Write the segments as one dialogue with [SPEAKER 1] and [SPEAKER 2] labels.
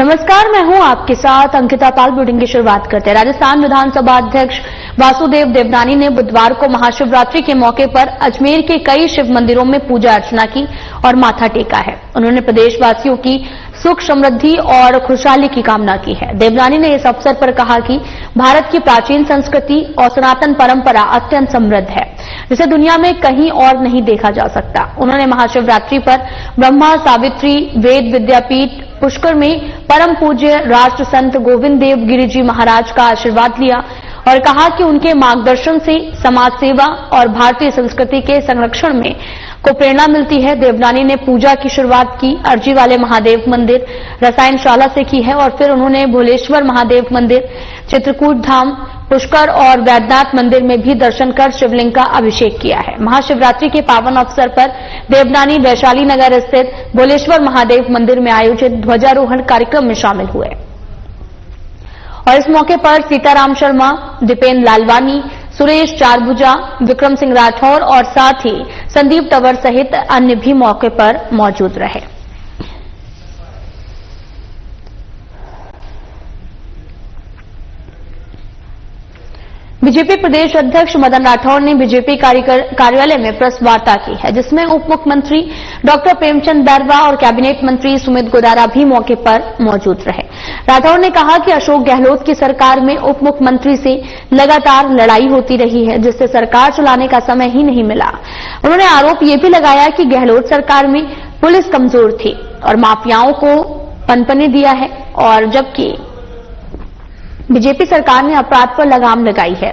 [SPEAKER 1] नमस्कार, मैं हूं आपके साथ अंकिता पाल। बुलेटिन की शुरुआत करते हैं। राजस्थान विधानसभा अध्यक्ष वासुदेव देवनानी ने बुधवार को महाशिवरात्रि के मौके पर अजमेर के कई शिव मंदिरों में पूजा अर्चना की और माथा टेका है। उन्होंने प्रदेशवासियों की सुख समृद्धि और खुशहाली की कामना की है। देवनानी ने इस अवसर पर कहा कि भारत की प्राचीन संस्कृति और सनातन परंपरा अत्यंत समृद्ध है, जिसे दुनिया में कहीं और नहीं देखा जा सकता। उन्होंने महाशिवरात्रि पर ब्रह्मा सावित्री वेद विद्यापीठ पुष्कर में परम पूज्य राष्ट्र संत गोविंद देव गिरि जी महाराज का आशीर्वाद लिया और कहा कि उनके मार्गदर्शन से समाज सेवा और भारतीय संस्कृति के संरक्षण में को प्रेरणा मिलती है। देवनानी ने पूजा की शुरुआत की अर्जी वाले महादेव मंदिर रसायनशाला से की है और फिर उन्होंने भोलेश्वर महादेव मंदिर, चित्रकूट धाम, पुष्कर और वैद्यनाथ मंदिर में भी दर्शन कर शिवलिंग का अभिषेक किया है। महाशिवरात्रि के पावन अवसर पर देवनानी वैशाली नगर स्थित भोलेश्वर महादेव मंदिर में आयोजित ध्वजारोहण कार्यक्रम में शामिल हुए और इस मौके पर सीताराम शर्मा, दीपेंद्र लालवानी, सुरेश चारभुजा, विक्रम सिंह राठौर और साथ ही संदीप तंवर सहित अन्य भी मौके पर मौजूद रहे। बीजेपी प्रदेश अध्यक्ष मदन राठौर ने बीजेपी कार्यालय में प्रेस वार्ता की है, जिसमें उप मुख्यमंत्री डॉक्टर प्रेमचंद बैरवा और कैबिनेट मंत्री सुमित गोदारा भी मौके पर मौजूद रहे। राठौर ने कहा कि अशोक गहलोत की सरकार में उप मुख्यमंत्री से लगातार लड़ाई होती रही है, जिससे सरकार चलाने का समय ही नहीं मिला। उन्होंने आरोप ये भी लगाया कि गहलोत सरकार में पुलिस कमजोर थी और माफियाओं को पनपने दिया है, और जबकि बीजेपी सरकार ने अपराध पर लगाम लगाई है।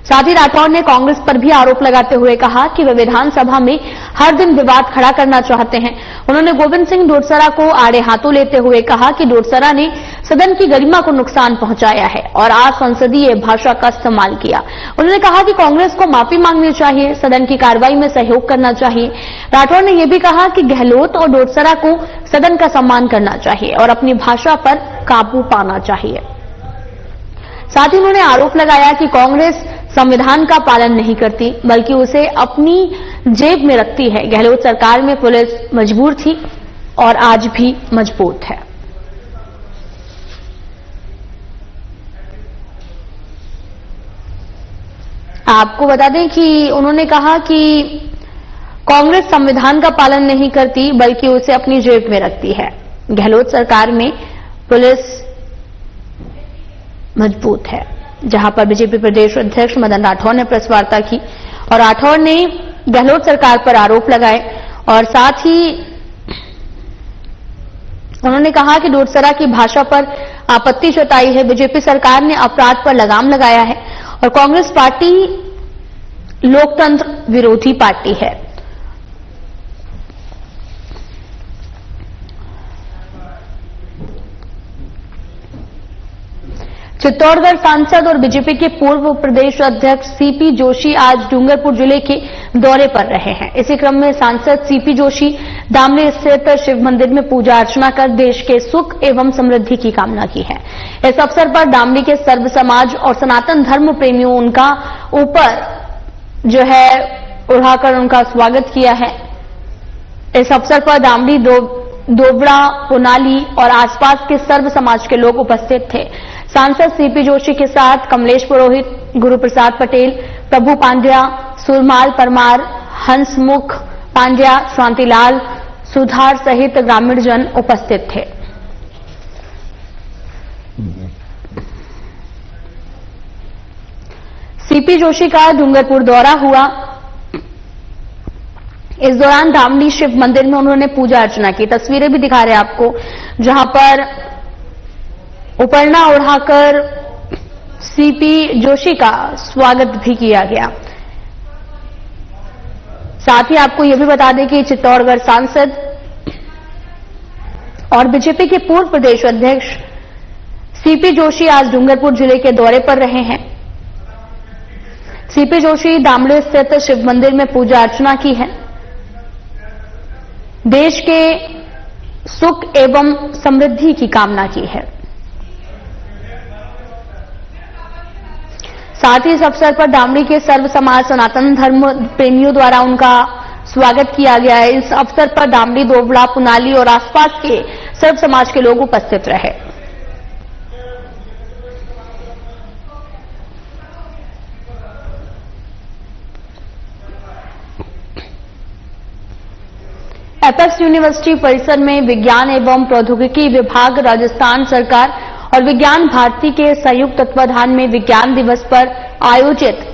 [SPEAKER 1] साथ ही राठौर ने कांग्रेस पर भी आरोप लगाते हुए कहा कि वे विधानसभा में हर दिन विवाद खड़ा करना चाहते हैं। उन्होंने गोविंद सिंह डोडसरा को आड़े हाथों लेते हुए कहा कि डोडसरा ने सदन की गरिमा को नुकसान पहुंचाया है और असंसदीय भाषा का इस्तेमाल किया। उन्होंने कहा कि कांग्रेस को माफी मांगनी चाहिए, सदन की कार्रवाई में सहयोग करना चाहिए। राठौर ने यह भी कहा कि गहलोत और डोडसरा को सदन का सम्मान करना चाहिए और अपनी भाषा पर काबू पाना चाहिए। साथ ही उन्होंने आरोप लगाया कि कांग्रेस संविधान का पालन नहीं करती, बल्कि उसे अपनी जेब में रखती है। गहलोत सरकार में पुलिस मजबूर थी और आज भी मजबूत है। आपको बता दें कि उन्होंने कहा कि कांग्रेस संविधान का पालन नहीं करती, बल्कि उसे अपनी जेब में रखती है। गहलोत सरकार में पुलिस मजबूत है। जहां पर बीजेपी प्रदेश अध्यक्ष मदन राठौर ने प्रेस वार्ता की और राठौर ने गहलोत सरकार पर आरोप लगाए और साथ ही उन्होंने कहा कि डोडसरा की भाषा पर आपत्ति जताई है। बीजेपी सरकार ने अपराध पर लगाम लगाया है और कांग्रेस पार्टी लोकतंत्र विरोधी पार्टी है। चित्तौड़गढ़ सांसद और बीजेपी के पूर्व प्रदेश अध्यक्ष सीपी जोशी आज डूंगरपुर जिले के दौरे पर रहे हैं। इसी क्रम में सांसद सीपी जोशी दामली स्थित शिव मंदिर में पूजा अर्चना कर देश के सुख एवं समृद्धि की कामना की है। इस अवसर पर दामली के सर्व समाज और सनातन धर्म प्रेमियों उनका ऊपर जो है उड़ाकर उनका स्वागत किया है। इस अवसर पर दामली दोबड़ा, पुनाली और आसपास के सर्व समाज के लोग उपस्थित थे। सांसद सीपी जोशी के साथ कमलेश पुरोहित, गुरु प्रसाद पटेल, प्रभु पांड्या, सुरमाल परमार, हंसमुख पांड्या, शांतिलाल सुधार सहित ग्रामीण जन उपस्थित थे। सीपी जोशी का डूंगरपुर दौरा हुआ। इस दौरान दामली शिव मंदिर में उन्होंने पूजा अर्चना की। तस्वीरें भी दिखा रहे हैं आपको, जहां पर उपरना उड़ाकर सीपी जोशी का स्वागत भी किया गया। साथ ही आपको यह भी बता दें कि चित्तौड़गढ़ सांसद और बीजेपी के पूर्व प्रदेश अध्यक्ष सीपी जोशी आज डूंगरपुर जिले के दौरे पर रहे हैं। सीपी जोशी दामली स्थित शिव मंदिर में पूजा अर्चना की है। देश के सुख एवं समृद्धि की कामना की है। साथ ही इस अवसर पर दामली के सर्व समाज सनातन धर्म प्रेमियों द्वारा उनका स्वागत किया गया है। इस अवसर पर दामली, दोबड़ा, पुनाली और आसपास के सर्व समाज के लोग उपस्थित रहे। एपेक्स यूनिवर्सिटी परिसर में विज्ञान एवं प्रौद्योगिकी विभाग, राजस्थान सरकार और विज्ञान भारती के संयुक्त तत्वाधान में विज्ञान दिवस पर आयोजित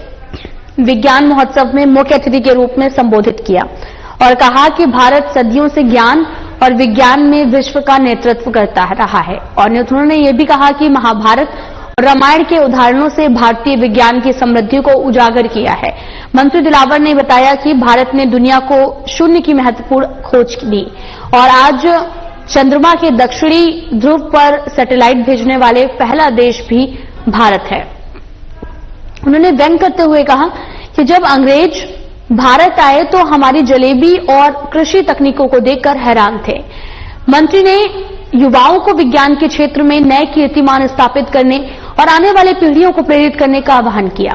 [SPEAKER 1] विज्ञान महोत्सव में मुख्य अतिथि के रूप में संबोधित किया और कहा कि भारत सदियों से ज्ञान और विज्ञान में विश्व का नेतृत्व करता रहा है। और उन्होंने ये भी कहा कि महाभारत और रामायण के उदाहरणों से भारतीय विज्ञान की समृद्धि को उजागर किया है। मंत्री दिलावर ने बताया कि भारत ने दुनिया को शून्य की महत्वपूर्ण खोज दी और आज चंद्रमा के दक्षिणी ध्रुव पर सैटेलाइट भेजने वाले पहला देश भी भारत है। उन्होंने व्यंग करते हुए कहा कि जब अंग्रेज भारत आए तो हमारी जलेबी और कृषि तकनीकों को देखकर हैरान थे। मंत्री ने युवाओं को विज्ञान के क्षेत्र में नए कीर्तिमान स्थापित करने और आने वाले पीढ़ियों को प्रेरित करने का आह्वान किया।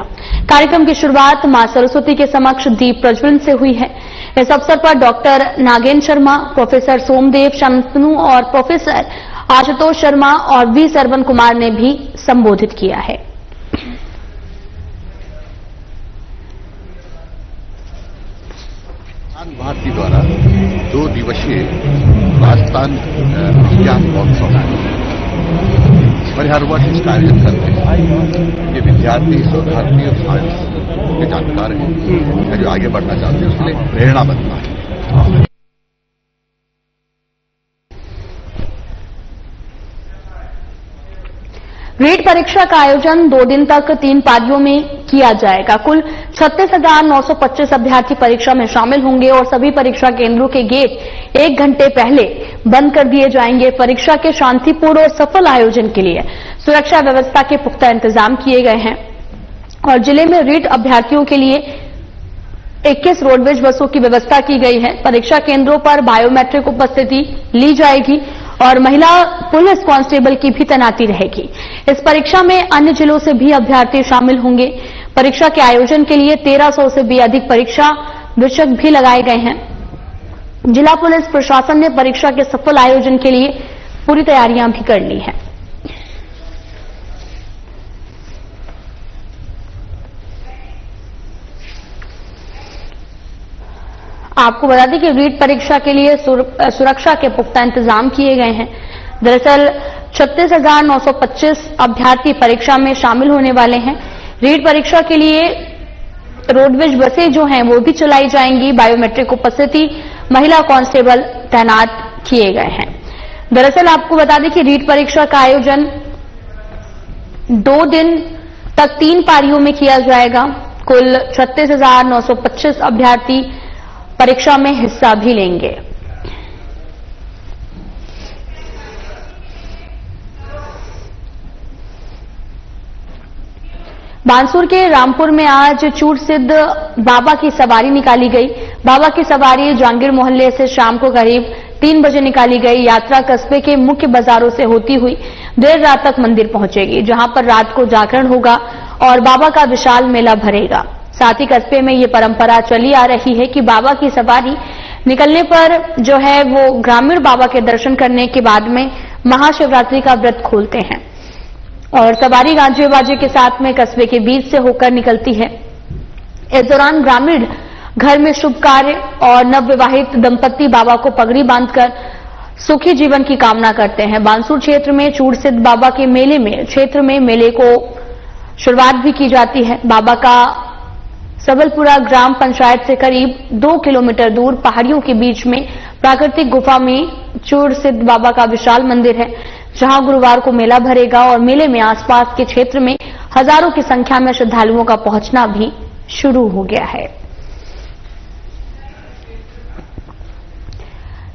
[SPEAKER 1] कार्यक्रम की शुरुआत मां सरस्वती के समक्ष दीप प्रज्वलन से हुई है। इस अवसर पर डॉक्टर नागेंद्र शर्मा, प्रोफेसर सोमदेव शांतनु और प्रोफेसर आशुतोष शर्मा और वी सरवन कुमार ने भी संबोधित किया है।
[SPEAKER 2] भारती द्वारा 2 दिवसीय राजस्थान विज्ञान महोत्सव और हर वर्ष इसका आयोजन करते हैं। ये विद्यार्थी भारतीय साइंस के जानकार हैं, जो आगे बढ़ना चाहते हैं उसके लिए प्रेरणा बनता है।
[SPEAKER 1] रीट परीक्षा का आयोजन 2 दिन तक 3 पारियों में किया जाएगा। कुल 36,925 अभ्यर्थी परीक्षा में शामिल होंगे और सभी परीक्षा केंद्रों के गेट 1 घंटे पहले बंद कर दिए जाएंगे। परीक्षा के शांतिपूर्ण और सफल आयोजन के लिए सुरक्षा व्यवस्था के पुख्ता इंतजाम किए गए हैं और जिले में रीट अभ्यर्थियों के लिए 21 रोडवेज बसों की व्यवस्था की गई है। परीक्षा केंद्रों पर बायोमेट्रिक उपस्थिति ली जाएगी और महिला पुलिस कांस्टेबल की भी तैनाती रहेगी। इस परीक्षा में अन्य जिलों से भी अभ्यर्थी शामिल होंगे। परीक्षा के आयोजन के लिए 1300 से भी अधिक परीक्षा विषय भी लगाए गए हैं। जिला पुलिस प्रशासन ने परीक्षा के सफल आयोजन के लिए पूरी तैयारियां भी कर ली हैं। आपको बता दें कि रीट परीक्षा के लिए सुरक्षा के पुख्ता इंतजाम किए गए हैं। दरअसल 36,925 अभ्यर्थी परीक्षा में शामिल होने वाले हैं। रीट परीक्षा के लिए रोडवेज बसें जो हैं वो भी चलाई जाएंगी। बायोमेट्रिक उपस्थिति, महिला कांस्टेबल तैनात किए गए हैं। दरअसल आपको बता दें कि रीट परीक्षा का आयोजन 2 दिन तक 3 पारियों में किया जाएगा। कुल 36,925 अभ्यर्थी परीक्षा में हिस्सा भी लेंगे। बानसूर के रामपुर में आज चूड़सिद्ध बाबा की सवारी निकाली गई। बाबा की सवारी जांगीर मोहल्ले से शाम को करीब 3 बजे निकाली गई। यात्रा कस्बे के मुख्य बाजारों से होती हुई देर रात तक मंदिर पहुंचेगी, जहां पर रात को जागरण होगा और बाबा का विशाल मेला भरेगा। साथ ही कस्बे में ये परंपरा चली आ रही है कि बाबा की सवारी निकलने पर जो है वो ग्रामीण बाबा के दर्शन करने के बाद में महाशिवरात्रि का व्रत खोलते हैं और सवारी गाजे बाजे के साथ में कस्बे के बीच से होकर निकलती है। इस दौरान ग्रामीण घर में शुभ कार्य और नवविवाहित दंपत्ति बाबा को पगड़ी बांधकर सुखी जीवन की कामना करते हैं। बानसूर क्षेत्र में चूड़सिद्ध बाबा के मेले को शुरुआत भी की जाती है। बाबा का सबलपुरा ग्राम पंचायत से करीब 2 किलोमीटर दूर पहाड़ियों के बीच में प्राकृतिक गुफा में चूड़सिद्ध बाबा का विशाल मंदिर है, जहां गुरुवार को मेला भरेगा और मेले में आसपास के क्षेत्र में हजारों की संख्या में श्रद्धालुओं का पहुंचना भी शुरू हो गया है।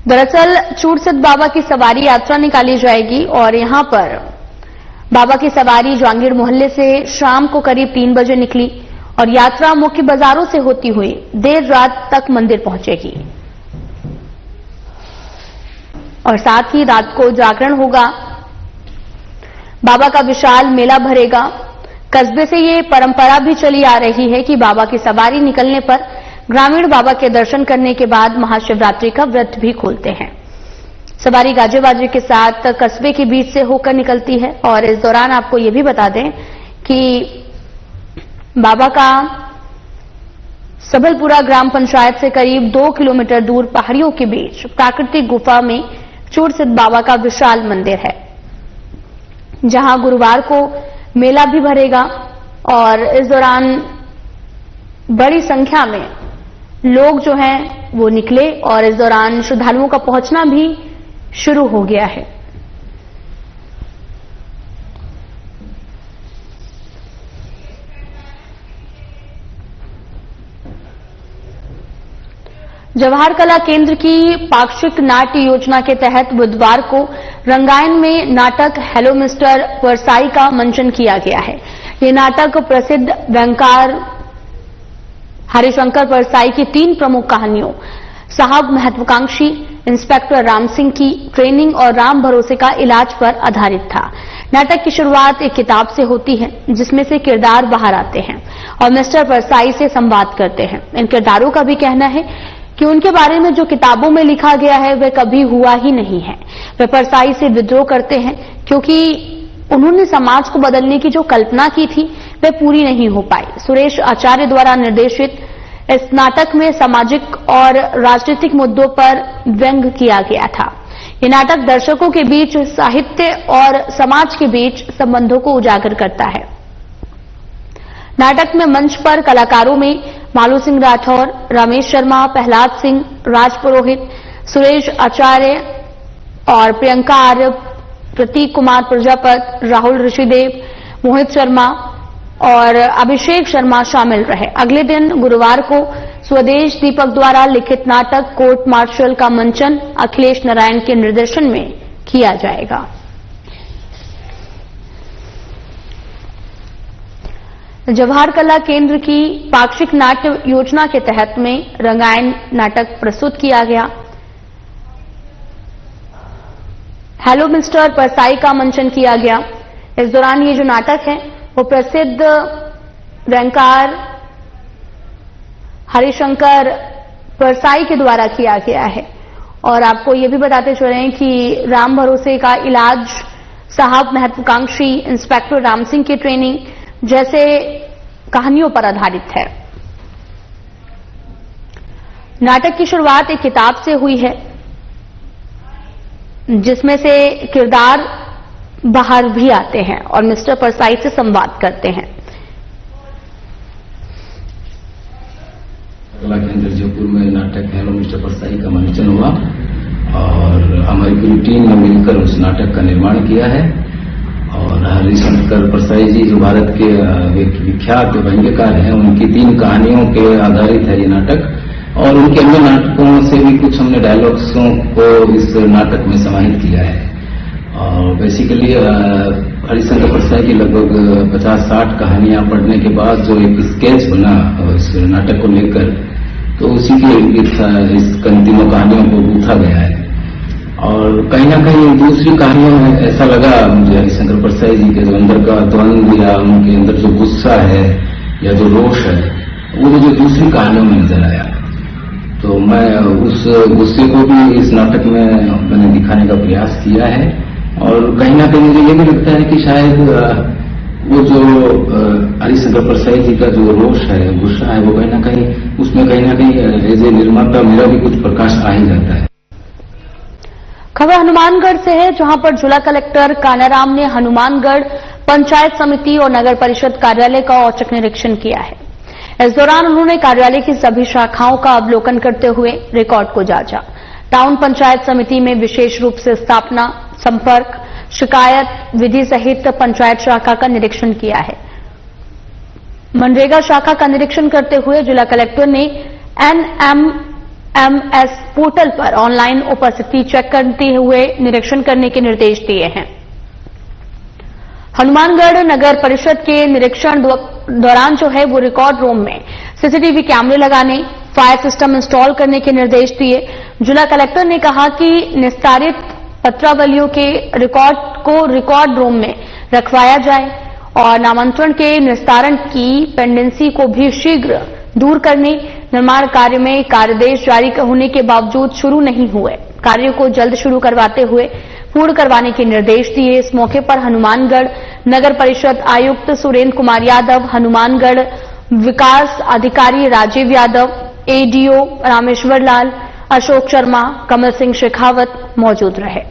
[SPEAKER 1] दरअसल चूड़सिद्ध बाबा की सवारी यात्रा निकाली जाएगी और यहां पर बाबा की सवारी जांगीर मोहल्ले से शाम को करीब 3 बजे निकली और यात्रा मुख्य बाजारों से होती हुई देर रात तक मंदिर पहुंचेगी और साथ ही रात को जागरण होगा। बाबा का विशाल मेला भरेगा। कस्बे से ये परंपरा भी चली आ रही है कि बाबा की सवारी निकलने पर ग्रामीण बाबा के दर्शन करने के बाद महाशिवरात्रि का व्रत भी खोलते हैं। सवारी गाजे बाजे के साथ कस्बे के बीच से होकर निकलती है और इस दौरान आपको ये भी बता दें कि बाबा का सबलपुरा ग्राम पंचायत से करीब 2 किलोमीटर दूर पहाड़ियों के बीच प्राकृतिक गुफा में चूड़ स्थित बाबा का विशाल मंदिर है, जहां गुरुवार को मेला भी भरेगा और इस दौरान बड़ी संख्या में लोग जो हैं वो निकले और इस दौरान श्रद्धालुओं का पहुंचना भी शुरू हो गया है। जवाहर कला केंद्र की पाक्षिक नाट्य योजना के तहत बुधवार को रंगायन में नाटक हेलो मिस्टर परसाई का मंचन किया गया है। ये नाटक प्रसिद्ध व्यंगकार हरिशंकर परसाई की 3 प्रमुख कहानियों साहब महत्वाकांक्षी, इंस्पेक्टर राम सिंह की ट्रेनिंग और राम भरोसे का इलाज पर आधारित था। नाटक की शुरुआत एक किताब से होती है जिसमें से किरदार बाहर आते हैं और मिस्टर परसाई से संवाद करते हैं। इन किरदारों का भी कहना है कि उनके बारे में जो किताबों में लिखा गया है वह कभी हुआ ही नहीं है। वे परसाई से विद्रोह करते हैं क्योंकि उन्होंने समाज को बदलने की जो कल्पना की थी वह पूरी नहीं हो पाई। सुरेश आचार्य द्वारा निर्देशित इस नाटक में सामाजिक और राजनीतिक मुद्दों पर व्यंग किया गया था। ये नाटक दर्शकों के बीच साहित्य और समाज के बीच संबंधों को उजागर करता है। नाटक में मंच पर कलाकारों में मालू सिंह राठौर, रमेश शर्मा, प्रहलाद सिंह, राज पुरोहित, सुरेश आचार्य और प्रियंका आर्य, प्रतीक कुमार प्रजापत, राहुल ऋषिदेव, मोहित शर्मा और अभिषेक शर्मा शामिल रहे। अगले दिन गुरुवार को स्वदेश दीपक द्वारा लिखित नाटक कोर्ट मार्शल का मंचन अखिलेश नारायण के निर्देशन में किया जाएगा। जवाहर कला केंद्र की पाक्षिक नाट्य योजना के तहत में रंगायन नाटक प्रस्तुत किया गया। हेलो मिस्टर परसाई का मंचन किया गया। इस दौरान ये जो नाटक है वो प्रसिद्ध व्यंगकार हरिशंकर परसाई के द्वारा किया गया है। और आपको ये भी बताते चलें कि राम भरोसे का इलाज, साहब महत्वाकांक्षी, इंस्पेक्टर राम सिंह की ट्रेनिंग जैसे कहानियों पर आधारित है। नाटक की शुरुआत एक किताब से हुई है जिसमें से किरदार बाहर भी आते हैं और मिस्टर परसाई से संवाद करते हैं।
[SPEAKER 3] कला केंद्र जयपुर में नाटक हेलो मिस्टर परसाई का मंचन हुआ और हमारी पूरी टीम ने मिलकर उस नाटक का निर्माण किया है। और हरिशंकर परसाई जी जो भारत के एक विख्यात व्यंग्यकार हैं, उनकी 3 कहानियों के आधारित है ये नाटक और उनके अन्य नाटकों से भी कुछ हमने डायलॉग्सों को इस नाटक में समाहित किया है। और बेसिकली हरिशंकर परसाई की लगभग 50-60 कहानियां पढ़ने के बाद जो एक स्केच बना इस नाटक को लेकर, तो उसी के इस तीनों कहानियों को गूंथा गया है। और कहीं ना कहीं दूसरी कहानियों में ऐसा लगा मुझे हरिशंकर परसाई जी के जो अंदर का द्वंद्व या उनके अंदर जो गुस्सा है या जो रोष है वो मुझे दूसरी कहानियों में नजर आया। तो मैं उस गुस्से को भी इस नाटक में मैंने दिखाने का प्रयास किया है। और कहीं ना कहीं मुझे ये भी लगता है कि शायद वो जो हरिशंकर परसाई जी का जो रोष है, गुस्सा है, वो कहीं ना कहीं एज ए निर्माता मेरा भी कुछ प्रकाश आ ही जाता है।
[SPEAKER 1] खबर हनुमानगढ़ से है, जहां पर जिला कलेक्टर कानाराम ने हनुमानगढ़ पंचायत समिति और नगर परिषद कार्यालय का औचक निरीक्षण किया है। इस दौरान उन्होंने कार्यालय की सभी शाखाओं का अवलोकन करते हुए रिकॉर्ड को जांचा। टाउन पंचायत समिति में विशेष रूप से स्थापना, संपर्क, शिकायत विधि सहित पंचायत शाखा का निरीक्षण किया है। मनरेगा शाखा का निरीक्षण करते हुए जिला कलेक्टर ने NMMS पोर्टल पर ऑनलाइन उपस्थिति चेक करते हुए निरीक्षण करने के निर्देश दिए हैं। हनुमानगढ़ नगर परिषद के निरीक्षण दौरान जो है वो रिकॉर्ड रूम में सीसीटीवी कैमरे लगाने, फायर सिस्टम इंस्टॉल करने के निर्देश दिए। जिला कलेक्टर ने कहा कि निस्तारित पत्रावलियों के रिकॉर्ड को रिकॉर्ड रूम में रखवाया जाए और नामांतरण के निस्तारण की पेंडेंसी को भी शीघ्र दूर करने, निर्माण कार्य में कार्यादेश जारी होने के बावजूद शुरू नहीं हुए। कार्य को जल्द शुरू करवाते हुए पूर्ण करवाने के निर्देश दिए। इस मौके पर हनुमानगढ़ नगर परिषद आयुक्त सुरेंद्र कुमार यादव, हनुमानगढ़ विकास अधिकारी राजीव यादव, एडीओ रामेश्वर लाल, अशोक शर्मा, कमल सिंह शेखावत मौजूद रहे।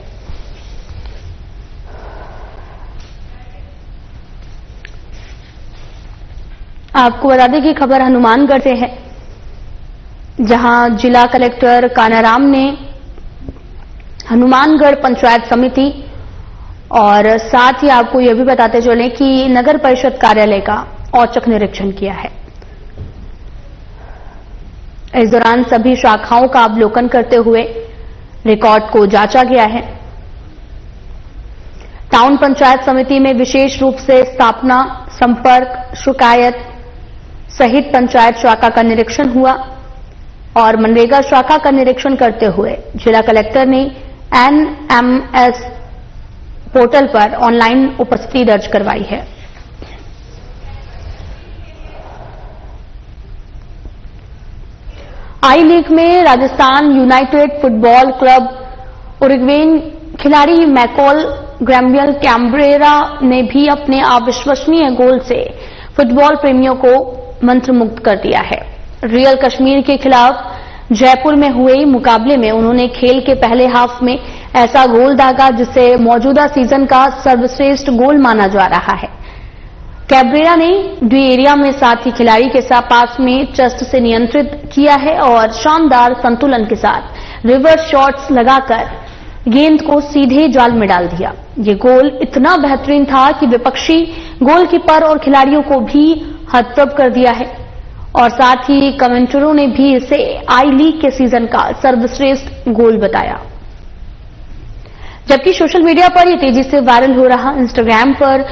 [SPEAKER 1] आपको बता दें कि खबर हनुमानगढ़ से है, जहां जिला कलेक्टर कानाराम ने हनुमानगढ़ पंचायत समिति और साथ ही आपको यह भी बताते चले कि नगर परिषद कार्यालय का औचक निरीक्षण किया है। इस दौरान सभी शाखाओं का अवलोकन करते हुए रिकॉर्ड को जांचा गया है। टाउन पंचायत समिति में विशेष रूप से स्थापना, संपर्क, शिकायत सहित पंचायत शाखा का निरीक्षण हुआ और मनरेगा शाखा का निरीक्षण करते हुए जिला कलेक्टर ने एनएमएस पोर्टल पर ऑनलाइन उपस्थिति दर्ज करवाई है। आई लीग में Rajasthan United football club Uruguayan खिलाड़ी मैकॉल ग्रैम्बियल कैम्ब्रेरा ने भी अपने अविश्वसनीय गोल से फुटबॉल प्रेमियों को मंत्रमुग्ध कर दिया है। रियल कश्मीर के खिलाफ जयपुर में हुए मुकाबले में उन्होंने खेल के पहले हाफ में ऐसा गोल दागा जिसे मौजूदा सीजन का सर्वश्रेष्ठ गोल माना जा रहा है। कैब्रेरा ने डी एरिया में साथी खिलाड़ी के साथ पास में चेस्ट से नियंत्रित किया है और शानदार संतुलन के साथ रिवर्स शॉट्स लगाकर गेंद को सीधे जाल में डाल दिया। ये गोल इतना बेहतरीन था कि विपक्षी गोलकीपर और खिलाड़ियों को भी हतप्रभ कर दिया है और साथ ही कमेंटरों ने भी इसे आई लीग के सीजन का सर्वश्रेष्ठ गोल बताया। जबकि सोशल मीडिया पर यह तेजी से वायरल हो रहा इंस्टाग्राम पर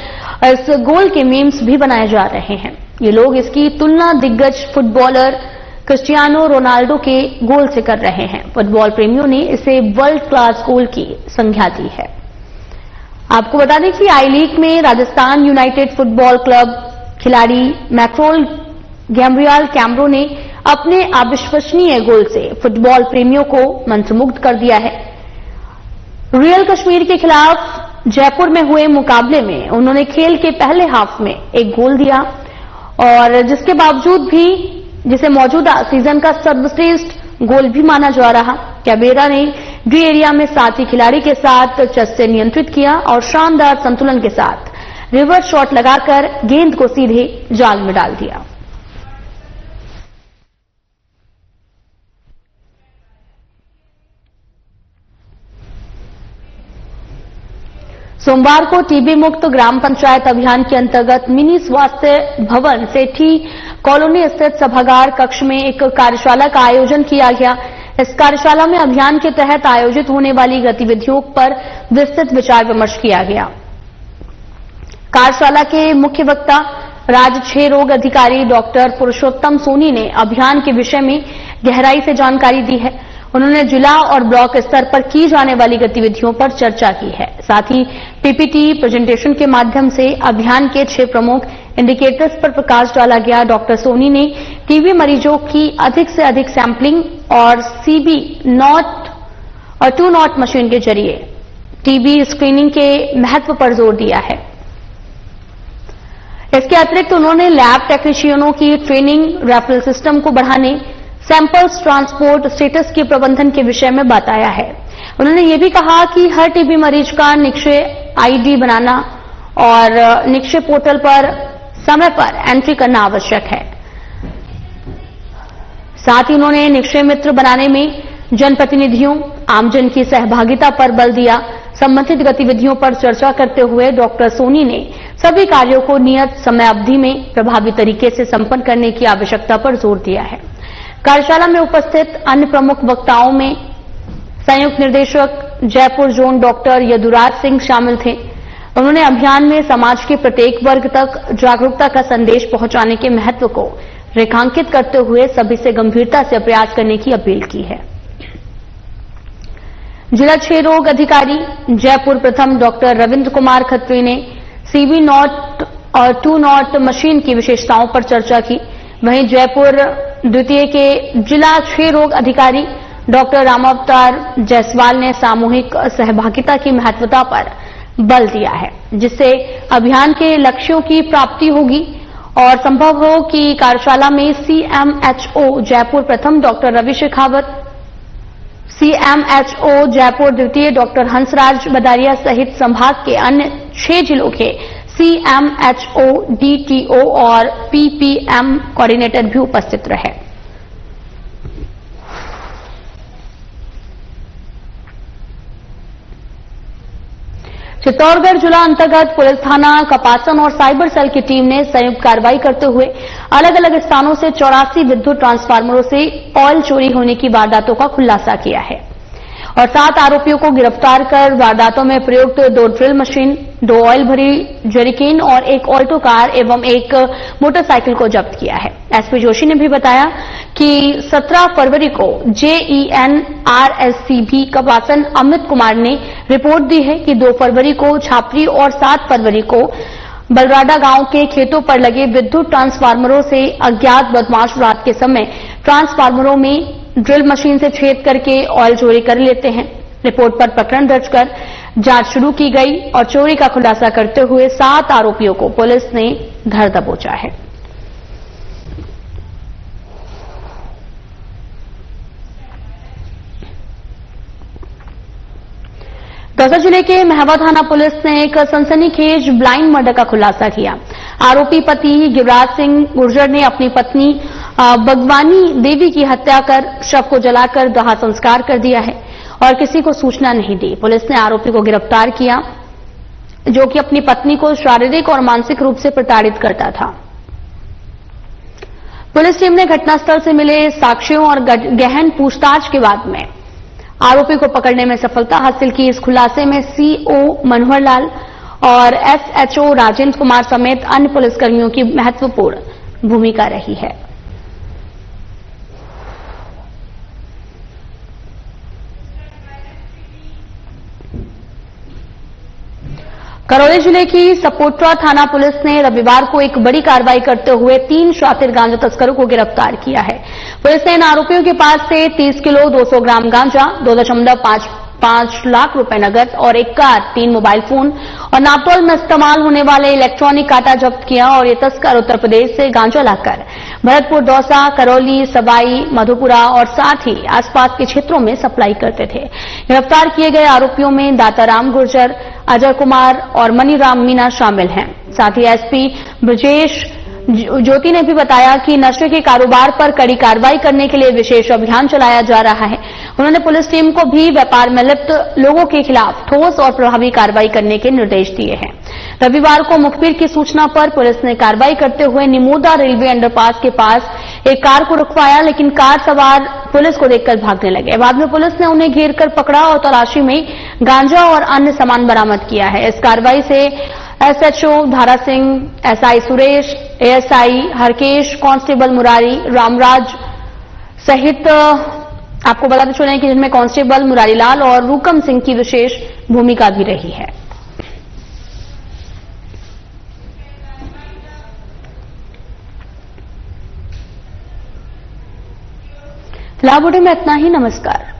[SPEAKER 1] इस गोल के मीम्स भी बनाए जा रहे हैं। ये लोग इसकी तुलना दिग्गज फुटबॉलर क्रिस्टियानो रोनाल्डो के गोल से कर रहे हैं। फुटबॉल प्रेमियों ने इसे वर्ल्ड क्लास गोल की संज्ञा दी है। आपको बता दें कि आई लीग में राजस्थान यूनाइटेड फुटबॉल क्लब खिलाड़ी मैकॉल गैम्ब्रियल कैम्ब्रो ने अपने अविश्वसनीय गोल से फुटबॉल प्रेमियों को मंत्रमुग्ध कर दिया है। रियल कश्मीर के खिलाफ जयपुर में हुए मुकाबले में उन्होंने खेल के पहले हाफ में एक गोल दिया और जिसके बावजूद भी जिसे मौजूदा सीजन का सर्वश्रेष्ठ गोल भी माना जा रहा। कैब्रेरा ने डी एरिया में साथी खिलाड़ी के साथ चेस्ट से नियंत्रित किया और शानदार संतुलन के साथ रिवर्स शॉट लगाकर गेंद को सीधे जाल में डाल दिया। सोमवार को टीबी मुक्त ग्राम पंचायत अभियान के अंतर्गत मिनी स्वास्थ्य भवन सेठी कॉलोनी स्थित सभागार कक्ष में एक कार्यशाला का आयोजन किया गया। इस कार्यशाला में अभियान के तहत आयोजित होने वाली गतिविधियों पर विस्तृत विचार विमर्श किया गया। कार्यशाला के मुख्य वक्ता राज्य क्षय रोग अधिकारी डॉक्टर पुरुषोत्तम सोनी ने अभियान के विषय में गहराई से जानकारी दी है। उन्होंने जिला और ब्लॉक स्तर पर की जाने वाली गतिविधियों पर चर्चा की है। साथ ही पीपीटी प्रेजेंटेशन के माध्यम से अभियान के 6 प्रमुख इंडिकेटर्स पर प्रकाश डाला गया। डॉक्टर सोनी ने टीबी मरीजों की अधिक से अधिक सैंपलिंग और सीबी नॉट और 2 नॉट मशीन के जरिए टीबी स्क्रीनिंग के महत्व पर जोर दिया है। इसके अतिरिक्त उन्होंने लैब टेक्नीशियनों की ट्रेनिंग, रेफरल सिस्टम को बढ़ाने, सैंपल्स ट्रांसपोर्ट स्टेटस के प्रबंधन के विषय में बताया है। उन्होंने ये भी कहा कि हर टीबी मरीज का निक्षय आईडी बनाना और निक्षय पोर्टल पर समय पर एंट्री करना आवश्यक है। साथ ही उन्होंने निक्षय मित्र बनाने में जनप्रतिनिधियों, आमजन की सहभागिता पर बल दिया। संबंधित गतिविधियों पर चर्चा करते हुए डॉक्टर सोनी ने सभी कार्यों को नियत समय अवधि में प्रभावी तरीके से संपन्न करने की आवश्यकता पर जोर दिया है। कार्यशाला में उपस्थित अन्य प्रमुख वक्ताओं में संयुक्त निदेशक जयपुर जोन डॉक्टर यदुराज सिंह शामिल थे। उन्होंने अभियान में समाज के प्रत्येक वर्ग तक जागरूकता का संदेश पहुंचाने के महत्व को रेखांकित करते हुए सभी से गंभीरता से प्रयास करने की अपील की है। जिला क्षय रोग अधिकारी जयपुर प्रथम डॉक्टर रविंद्र कुमार खत्री ने सीबी नॉट और 2 नॉट मशीन की विशेषताओं पर चर्चा की। वहीं जयपुर द्वितीय के जिला क्षय रोग अधिकारी डॉक्टर रामावतार जायसवाल ने सामूहिक सहभागिता की महत्वता पर बल दिया है, जिससे अभियान के लक्ष्यों की प्राप्ति होगी और संभव हो कि कार्यशाला में सीएमएचओ जयपुर प्रथम डॉक्टर रवि शेखावत, सीएमएचओ जयपुर द्वितीय डॉक्टर हंसराज बदारिया सहित संभाग के अन्य 6 जिलों के सीएमएचओ, डीटीओ और पीपीएम कोऑर्डिनेटर भी उपस्थित रहे। चित्तौड़गढ़ जिला अंतर्गत पुलिस थाना कपासन और साइबर सेल की टीम ने संयुक्त कार्रवाई करते हुए अलग अलग स्थानों से 84 विद्युत ट्रांसफार्मरों से ऑयल चोरी होने की वारदातों का खुलासा किया है और 7 आरोपियों को गिरफ्तार कर वारदातों में प्रयुक्त 2 ड्रिल मशीन, 2 ऑयल भरी जरिकेन और 1 ऑल्टो कार एवं 1 मोटरसाइकिल को जब्त किया है। एसपी जोशी ने भी बताया कि 17 फरवरी को जेईएनआरएससीबी कपासन अमित कुमार ने रिपोर्ट दी है कि 2 फरवरी को छापरी और 7 फरवरी को बलराडा गांव के खेतों पर लगे विद्युत ट्रांसफार्मरों से अज्ञात बदमाश रात के समय ट्रांसफार्मरों में ड्रिल मशीन से छेद करके ऑयल चोरी कर लेते हैं। रिपोर्ट पर प्रकरण दर्ज कर जांच शुरू की गई और चोरी का खुलासा करते हुए 7 आरोपियों को पुलिस ने धर दबोचा है। दौसा जिले के महवा थाना पुलिस ने एक सनसनीखेज ब्लाइंड मर्डर का खुलासा किया। आरोपी पति गिरिराज सिंह गुर्जर ने अपनी पत्नी भगवानी देवी की हत्या कर शव को जलाकर दाह संस्कार कर दिया है और किसी को सूचना नहीं दी। पुलिस ने आरोपी को गिरफ्तार किया, जो कि अपनी पत्नी को शारीरिक और मानसिक रूप से प्रताड़ित करता था। पुलिस टीम ने घटनास्थल से मिले साक्ष्यों और गहन पूछताछ के बाद में आरोपी को पकड़ने में सफलता हासिल की। इस खुलासे में सीओ मनोहर लाल और एसएचओ राजेंद्र कुमार समेत अन्य पुलिसकर्मियों की महत्वपूर्ण भूमिका रही है। करौली जिले की सपोट्रा थाना पुलिस ने रविवार को एक बड़ी कार्रवाई करते हुए 3 शातिर गांजा तस्करों को गिरफ्तार किया है। पुलिस ने इन आरोपियों के पास से 30 किलो 200 ग्राम गांजा, 2.55 लाख रुपए नकद और 1 कार, 3 मोबाइल फोन और नापतोल में इस्तेमाल होने वाले इलेक्ट्रॉनिक कांटा जब्त किया और ये तस्कर उत्तर प्रदेश से गांजा लाकर भरतपुर, दौसा, करौली, सवाई माधोपुरा और साथ ही आसपास के क्षेत्रों में सप्लाई करते थे। गिरफ्तार किए गए आरोपियों में दाताराम गुर्जर, अजय कुमार और मनीराम मीना शामिल हैं। साथ ही एसपी ब्रजेश ज्योति ने भी बताया कि नशे के कारोबार पर कड़ी कार्रवाई करने के लिए विशेष अभियान चलाया जा रहा है। उन्होंने पुलिस टीम को भी व्यापार में लिप्त लोगों के खिलाफ ठोस और प्रभावी कार्रवाई करने के निर्देश दिए हैं। रविवार को मुखबिर की सूचना पर पुलिस ने कार्रवाई करते हुए निमोदा रेलवे अंडरपास के पास एक कार को रुकवाया, लेकिन कार सवार पुलिस को देखकर भागने लगे। बाद में पुलिस ने उन्हें घेर कर पकड़ा और तलाशी में गांजा और अन्य सामान बरामद किया है। इस कार्रवाई से एसएचओ धारा Singh, SI Suresh, ASI Harkesh, constable Murari, Ramraj सहित आपको बताते चलें कि जिनमें कांस्टेबल मुरारीलाल और रूकम सिंह की विशेष भूमिका भी रही है। फिलहाल बुलेटिन में इतना ही। नमस्कार।